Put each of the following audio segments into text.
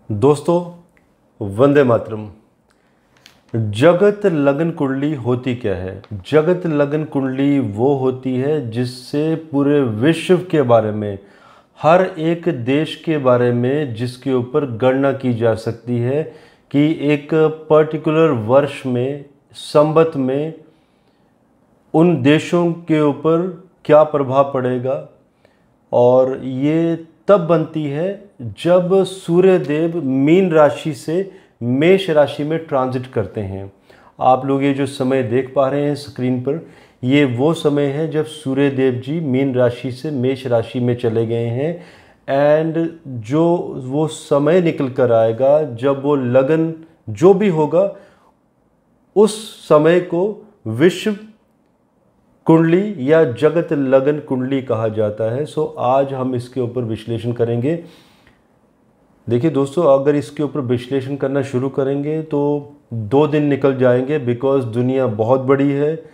दोस्तों, वंदे मातरम। जगत लगन कुंडली होती क्या है? जगत लगन कुंडली वो होती है जिससे पूरे विश्व के बारे में, हर एक देश के बारे में, जिसके ऊपर गणना की जा सकती है कि एक पर्टिकुलर वर्ष में, संवत में उन देशों के ऊपर क्या प्रभाव पड़ेगा। और ये तब बनती है जब सूर्य देव मीन राशि से मेष राशि में ट्रांजिट करते हैं। आप लोग ये जो समय देख पा रहे हैं स्क्रीन पर, ये वो समय है जब सूर्य देव जी मीन राशि से मेष राशि में चले गए हैं। एंड जो वो समय निकल कर आएगा जब वो लगन जो भी होगा, उस समय को विश्व कुंडली या जगत लगन कुंडली कहा जाता है। सो आज हम इसके ऊपर विश्लेषण करेंगे। देखिए दोस्तों, अगर इसके ऊपर विश्लेषण करना शुरू करेंगे तो 2 दिन निकल जाएंगे, बिकॉज दुनिया बहुत बड़ी है।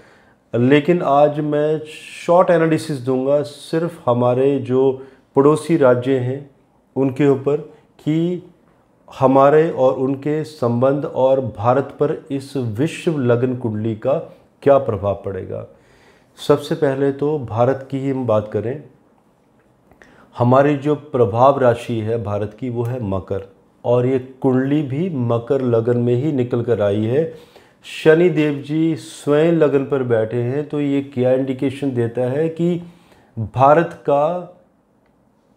लेकिन आज मैं शॉर्ट एनालिसिस दूंगा सिर्फ हमारे जो पड़ोसी राज्य हैं उनके ऊपर, कि हमारे और उनके संबंध और भारत पर इस विश्व लगन कुंडली का क्या प्रभाव पड़ेगा। सबसे पहले तो भारत की ही हम बात करें। हमारी जो प्रभाव राशि है भारत की, वो है मकर, और ये कुंडली भी मकर लगन में ही निकल कर आई है। शनि देव जी स्वयं लगन पर बैठे हैं, तो ये क्या इंडिकेशन देता है कि भारत का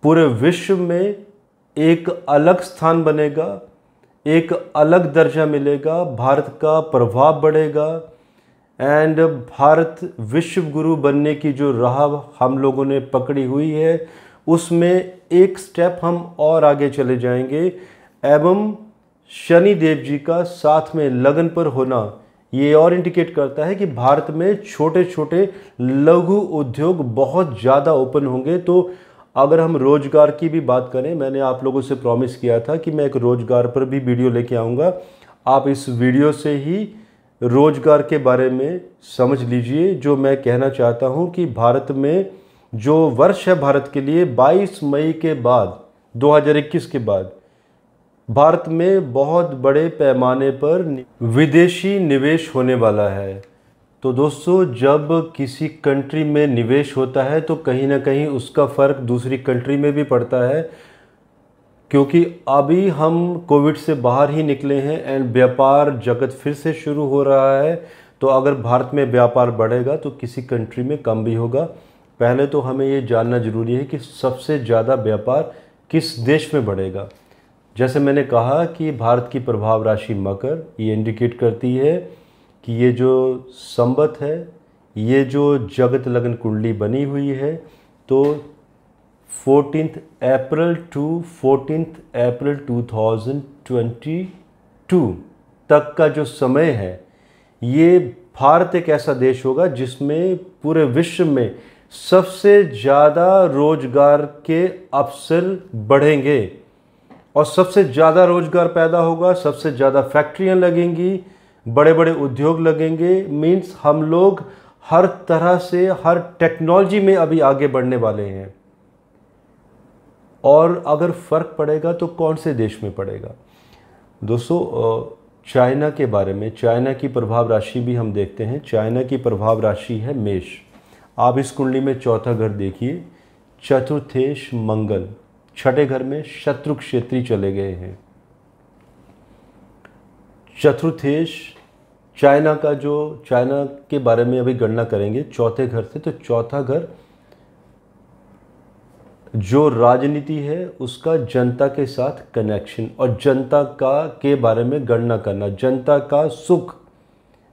पूरे विश्व में एक अलग स्थान बनेगा, एक अलग दर्जा मिलेगा, भारत का प्रभाव बढ़ेगा। एंड भारत विश्व गुरु बनने की जो राह हम लोगों ने पकड़ी हुई है, उसमें एक स्टेप हम और आगे चले जाएंगे। एवं शनि देव जी का साथ में लगन पर होना ये और इंडिकेट करता है कि भारत में छोटे छोटे लघु उद्योग बहुत ज़्यादा ओपन होंगे। तो अगर हम रोजगार की भी बात करें, मैंने आप लोगों से प्रॉमिस किया था कि मैं एक रोजगार पर भी वीडियो लेके आऊँगा। आप इस वीडियो से ही रोजगार के बारे में समझ लीजिए। जो मैं कहना चाहता हूं कि भारत में जो वर्ष है भारत के लिए 22 मई के बाद, 2021 के बाद, भारत में बहुत बड़े पैमाने पर विदेशी निवेश होने वाला है। तो दोस्तों, जब किसी कंट्री में निवेश होता है तो कहीं ना कहीं उसका फ़र्क दूसरी कंट्री में भी पड़ता है, क्योंकि अभी हम कोविड से बाहर ही निकले हैं एंड व्यापार जगत फिर से शुरू हो रहा है। तो अगर भारत में व्यापार बढ़ेगा तो किसी कंट्री में कम भी होगा। पहले तो हमें ये जानना ज़रूरी है कि सबसे ज़्यादा व्यापार किस देश में बढ़ेगा। जैसे मैंने कहा कि भारत की प्रभाव राशि मकर, ये इंडिकेट करती है कि ये जो संवत है, ये जो जगत लगन कुंडली बनी हुई है, तो 14 अप्रैल टू 14 अप्रैल 2022 तक का जो समय है, ये भारत एक ऐसा देश होगा जिसमें पूरे विश्व में सबसे ज़्यादा रोजगार के अवसर बढ़ेंगे और सबसे ज़्यादा रोजगार पैदा होगा, सबसे ज़्यादा फैक्ट्रियां लगेंगी, बड़े बड़े उद्योग लगेंगे। मीन्स हम लोग हर तरह से, हर टेक्नोलॉजी में अभी आगे बढ़ने वाले हैं। और अगर फ़र्क पड़ेगा तो कौन से देश में पड़ेगा? दोस्तों, चाइना के बारे में, चाइना की प्रभाव राशि भी हम देखते हैं। चाइना की प्रभाव राशि है मेष। आप इस कुंडली में चौथा घर देखिए, चतुर्थेश मंगल, छठे घर में शत्रु क्षेत्री चले गए हैं। चतुर्थेश चाइना का, जो चाइना के बारे में अभी गणना करेंगे चौथे घर से, तो चौथा घर जो राजनीति है उसका जनता के साथ कनेक्शन और जनता का के बारे में गणना करना, जनता का सुख,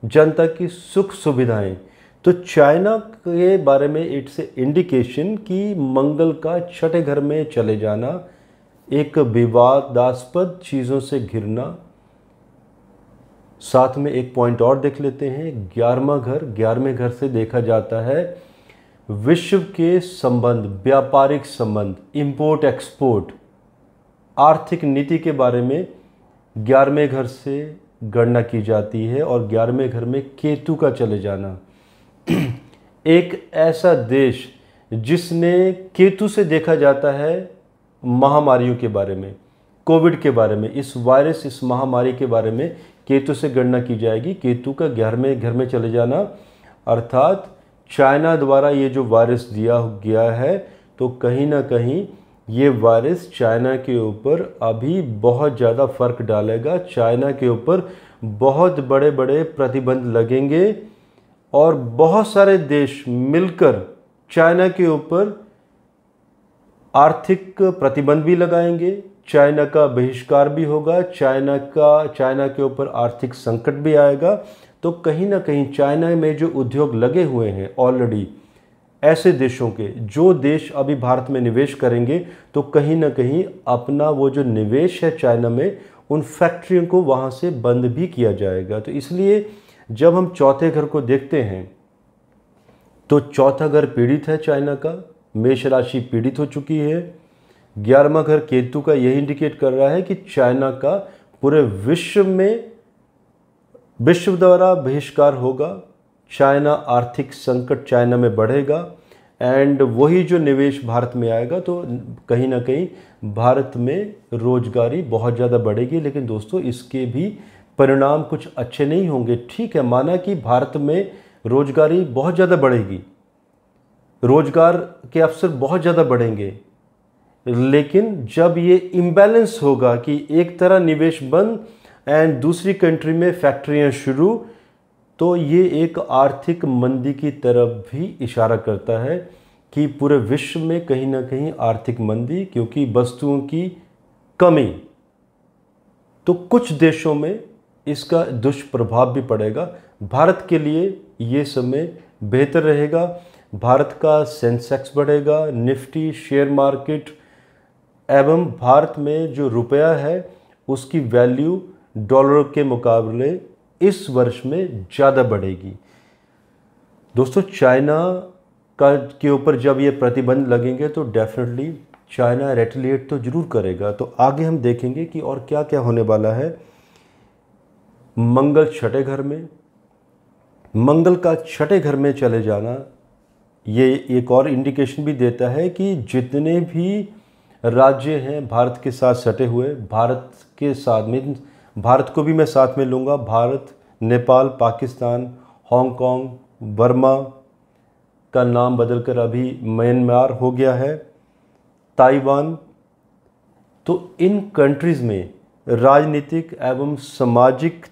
जनता की सुख सुविधाएं। तो चाइना के बारे में इट्स इंडिकेशन कि मंगल का छठे घर में चले जाना, एक विवादास्पद चीज़ों से घिरना। साथ में एक पॉइंट और देख लेते हैं, 11वां घर। 11वें घर से देखा जाता है विश्व के संबंध, व्यापारिक संबंध, इंपोर्ट एक्सपोर्ट, आर्थिक नीति के बारे में 11वें घर से गणना की जाती है। और 11वें घर में केतु का चले जाना, एक ऐसा देश जिसने केतु से देखा जाता है महामारियों के बारे में, कोविड के बारे में, इस वायरस, इस महामारी के बारे में केतु से गणना की जाएगी। केतु का घर में चले जाना, अर्थात चाइना द्वारा ये जो वायरस दिया गया है, तो कहीं ना कहीं ये वायरस चाइना के ऊपर अभी बहुत ज़्यादा फर्क डालेगा। चाइना के ऊपर बहुत बड़े बड़े प्रतिबंध लगेंगे और बहुत सारे देश मिलकर चाइना के ऊपर आर्थिक प्रतिबंध भी लगाएंगे, चाइना का बहिष्कार भी होगा, चाइना के ऊपर आर्थिक संकट भी आएगा। तो कहीं ना कहीं चाइना में जो उद्योग लगे हुए हैं ऑलरेडी, ऐसे देशों के जो देश अभी भारत में निवेश करेंगे, तो कहीं ना कहीं अपना वो जो निवेश है चाइना में, उन फैक्ट्रियों को वहाँ से बंद भी किया जाएगा। तो इसलिए जब हम चौथे घर को देखते हैं तो चौथा घर पीड़ित है चाइना का, मेष राशि पीड़ित हो चुकी है। 11वां घर केतु का यही इंडिकेट कर रहा है कि चाइना का पूरे विश्व द्वारा बहिष्कार होगा, चाइना आर्थिक संकट चाइना में बढ़ेगा एंड वही जो निवेश भारत में आएगा, तो कहीं ना कहीं भारत में रोजगारी बहुत ज़्यादा बढ़ेगी। लेकिन दोस्तों, इसके भी परिणाम कुछ अच्छे नहीं होंगे। ठीक है, माना कि भारत में रोजगारी बहुत ज़्यादा बढ़ेगी, रोजगार के अवसर बहुत ज़्यादा बढ़ेंगे, लेकिन जब ये इम्बैलेंस होगा कि एक तरह निवेश बंद एंड दूसरी कंट्री में फैक्ट्रियां शुरू, तो ये एक आर्थिक मंदी की तरफ भी इशारा करता है कि पूरे विश्व में कहीं ना कहीं आर्थिक मंदी, क्योंकि वस्तुओं की कमी, तो कुछ देशों में इसका दुष्प्रभाव भी पड़ेगा। भारत के लिए ये समय बेहतर रहेगा। भारत का सेंसेक्स बढ़ेगा, निफ्टी, शेयर मार्केट एवं भारत में जो रुपया है उसकी वैल्यू डॉलर के मुकाबले इस वर्ष में ज़्यादा बढ़ेगी। दोस्तों, चाइना के ऊपर जब ये प्रतिबंध लगेंगे तो डेफिनेटली चाइना रेटिलिएट तो ज़रूर करेगा। तो आगे हम देखेंगे कि और क्या क्या होने वाला है। मंगल छठे घर में, मंगल का छठे घर में चले जाना ये एक और इंडिकेशन भी देता है कि जितने भी राज्य हैं भारत के साथ सटे हुए, भारत के साथ में, भारत को भी मैं साथ में लूँगा, भारत, नेपाल, पाकिस्तान, हांगकांग, बर्मा का नाम बदलकर अभी म्यांमार हो गया है, ताइवान, तो इन कंट्रीज़ में राजनीतिक एवं सामाजिक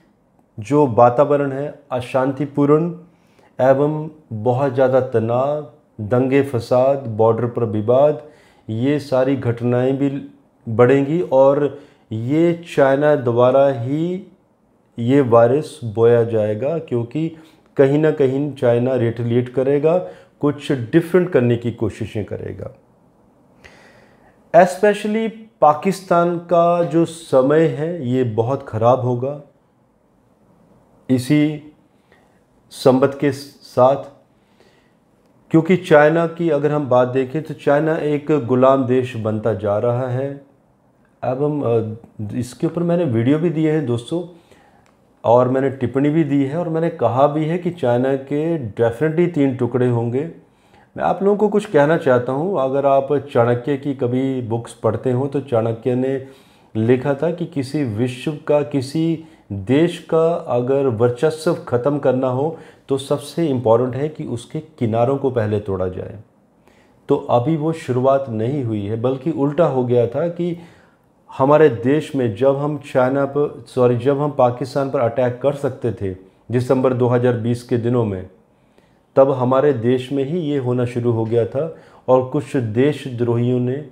जो वातावरण है अशांतिपूर्ण एवं बहुत ज़्यादा तनाव, दंगे फसाद, बॉर्डर पर विवाद, ये सारी घटनाएं भी बढ़ेंगी और ये चाइना द्वारा ही ये वायरस बोया जाएगा, क्योंकि कहीं ना कहीं चाइना रिटेलिएट करेगा, कुछ डिफरेंट करने की कोशिशें करेगा। एस्पेशली पाकिस्तान का जो समय है ये बहुत ख़राब होगा इसी संबत के साथ, क्योंकि चाइना की अगर हम बात देखें तो चाइना एक गुलाम देश बनता जा रहा है। एवं इसके ऊपर मैंने वीडियो भी दिए हैं दोस्तों, और मैंने टिप्पणी भी दी है और मैंने कहा भी है कि चाइना के डेफिनेटली 3 टुकड़े होंगे। मैं आप लोगों को कुछ कहना चाहता हूँ, अगर आप चाणक्य की कभी बुक्स पढ़ते हो तो चाणक्य ने लिखा था कि किसी विश्व का, किसी देश का अगर वर्चस्व ख़त्म करना हो तो सबसे इम्पॉर्टेंट है कि उसके किनारों को पहले तोड़ा जाए। तो अभी वो शुरुआत नहीं हुई है, बल्कि उल्टा हो गया था कि हमारे देश में जब हम पाकिस्तान पर अटैक कर सकते थे दिसंबर 2020 के दिनों में, तब हमारे देश में ही ये होना शुरू हो गया था और कुछ देशद्रोहियों ने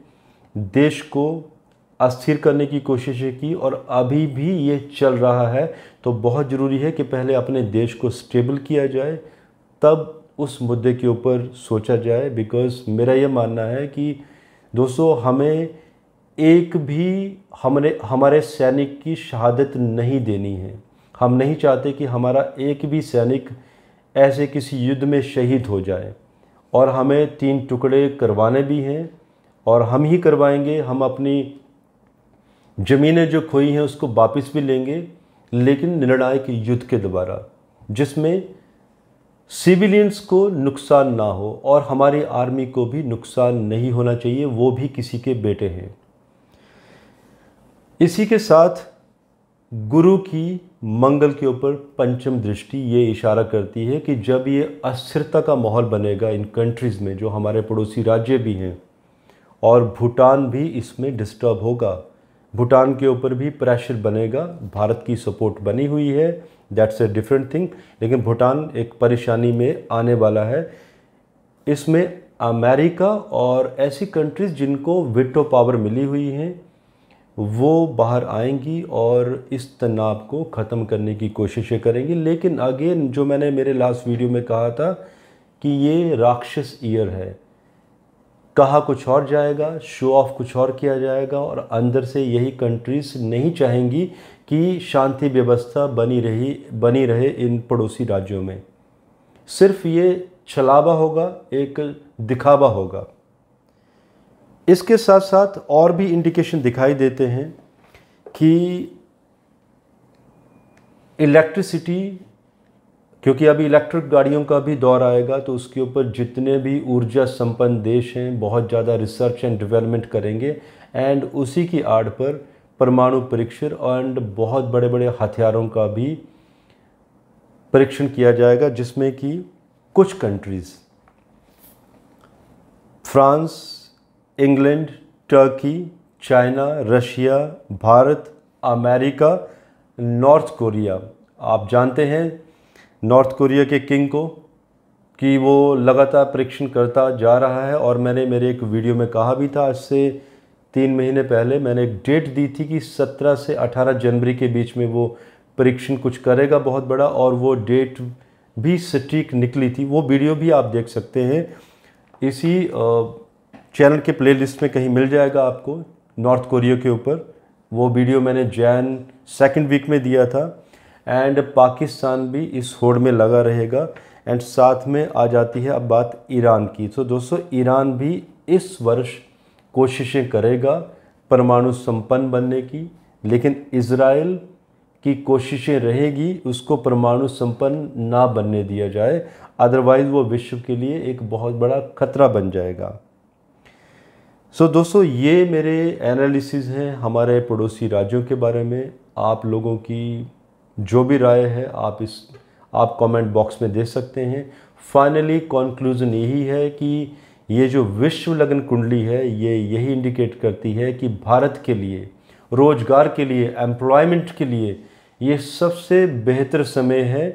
देश को अस्थिर करने की कोशिशें की और अभी भी ये चल रहा है। तो बहुत ज़रूरी है कि पहले अपने देश को स्टेबल किया जाए, तब उस मुद्दे के ऊपर सोचा जाए। बिकॉज़ मेरा ये मानना है कि दोस्तों, हमें एक भी हमारे सैनिक की शहादत नहीं देनी है। हम नहीं चाहते कि हमारा एक भी सैनिक ऐसे किसी युद्ध में शहीद हो जाए, और हमें 3 टुकड़े करवाने भी हैं और हम ही करवाएंगे। हम अपनी ज़मीनें जो खोई हैं उसको वापस भी लेंगे, लेकिन निर्णायक युद्ध के द्वारा, जिसमें सिविलियंस को नुकसान ना हो और हमारी आर्मी को भी नुकसान नहीं होना चाहिए, वो भी किसी के बेटे हैं। इसी के साथ गुरु की मंगल के ऊपर पंचम दृष्टि ये इशारा करती है कि जब ये अस्थिरता का माहौल बनेगा इन कंट्रीज़ में, जो हमारे पड़ोसी राज्य भी हैं, और भूटान भी इसमें डिस्टर्ब होगा, भूटान के ऊपर भी प्रेशर बनेगा। भारत की सपोर्ट बनी हुई है, दैट्स ए डिफरेंट थिंग, लेकिन भूटान एक परेशानी में आने वाला है। इसमें अमेरिका और ऐसी कंट्रीज़ जिनको वीटो पावर मिली हुई हैं वो बाहर आएंगी और इस तनाव को ख़त्म करने की कोशिशें करेंगी। लेकिन अगेन, जो मैंने मेरे लास्ट वीडियो में कहा था कि ये राक्षस ईयर है, कहा कुछ और जाएगा, शो ऑफ कुछ और किया जाएगा, और अंदर से यही कंट्रीज़ नहीं चाहेंगी कि शांति व्यवस्था बनी रहे इन पड़ोसी राज्यों में। सिर्फ ये छलावा होगा, एक दिखावा होगा। इसके साथ साथ और भी इंडिकेशन दिखाई देते हैं कि इलेक्ट्रिसिटी, क्योंकि अभी इलेक्ट्रिक गाड़ियों का भी दौर आएगा, तो उसके ऊपर जितने भी ऊर्जा संपन्न देश हैं बहुत ज़्यादा रिसर्च एंड डेवलपमेंट करेंगे, एंड उसी की आड़ पर परमाणु परीक्षण एंड बहुत बड़े बड़े हथियारों का भी परीक्षण किया जाएगा, जिसमें कि कुछ countries France, England, Turkey, China, Russia, Bharat, America, north Korea, आप जानते हैं नॉर्थ कोरिया के किंग को कि वो लगातार परीक्षण करता जा रहा है। और मैंने मेरे एक वीडियो में कहा भी था, आज से 3 महीने पहले मैंने एक डेट दी थी कि 17 से 18 जनवरी के बीच में वो परीक्षण कुछ करेगा बहुत बड़ा, और वो डेट भी सटीक निकली थी। वो वीडियो भी आप देख सकते हैं, इसी चैनल के प्लेलिस्ट में कहीं मिल जाएगा आपको, नॉर्थ कोरिया के ऊपर। वो वीडियो मैंने जैन 2nd वीक में दिया था। एंड पाकिस्तान भी इस होड़ में लगा रहेगा। एंड साथ में आ जाती है अब बात ईरान की। तो दोस्तों, ईरान भी इस वर्ष कोशिशें करेगा परमाणु संपन्न बनने की, लेकिन इजराइल की कोशिशें रहेगी उसको परमाणु संपन्न ना बनने दिया जाए, अदरवाइज़ वो विश्व के लिए एक बहुत बड़ा खतरा बन जाएगा। सो दोस्तों, ये मेरे एनालिसिस हैं हमारे पड़ोसी राज्यों के बारे में। आप लोगों की जो भी राय है आप कमेंट बॉक्स में दे सकते हैं। फाइनली कंक्लूजन यही है कि ये जो विश्व लगन कुंडली है ये यही इंडिकेट करती है कि भारत के लिए, रोजगार के लिए, एम्प्लॉयमेंट के लिए ये सबसे बेहतर समय है।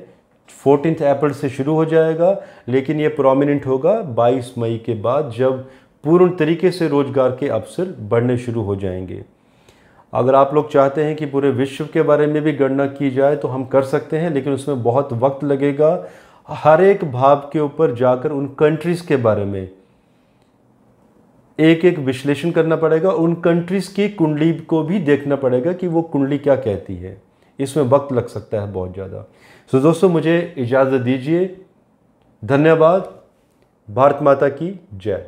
14 अप्रैल से शुरू हो जाएगा, लेकिन ये प्रोमिनेंट होगा 22 मई के बाद, जब पूर्ण तरीके से रोजगार के अवसर बढ़ने शुरू हो जाएंगे। अगर आप लोग चाहते हैं कि पूरे विश्व के बारे में भी गणना की जाए तो हम कर सकते हैं, लेकिन उसमें बहुत वक्त लगेगा। हर एक भाव के ऊपर जाकर उन कंट्रीज़ के बारे में एक एक विश्लेषण करना पड़ेगा, उन कंट्रीज़ की कुंडली को भी देखना पड़ेगा कि वो कुंडली क्या कहती है। इसमें वक्त लग सकता है बहुत ज़्यादा। सो दोस्तों, मुझे इजाज़त दीजिए। धन्यवाद। भारत माता की जय।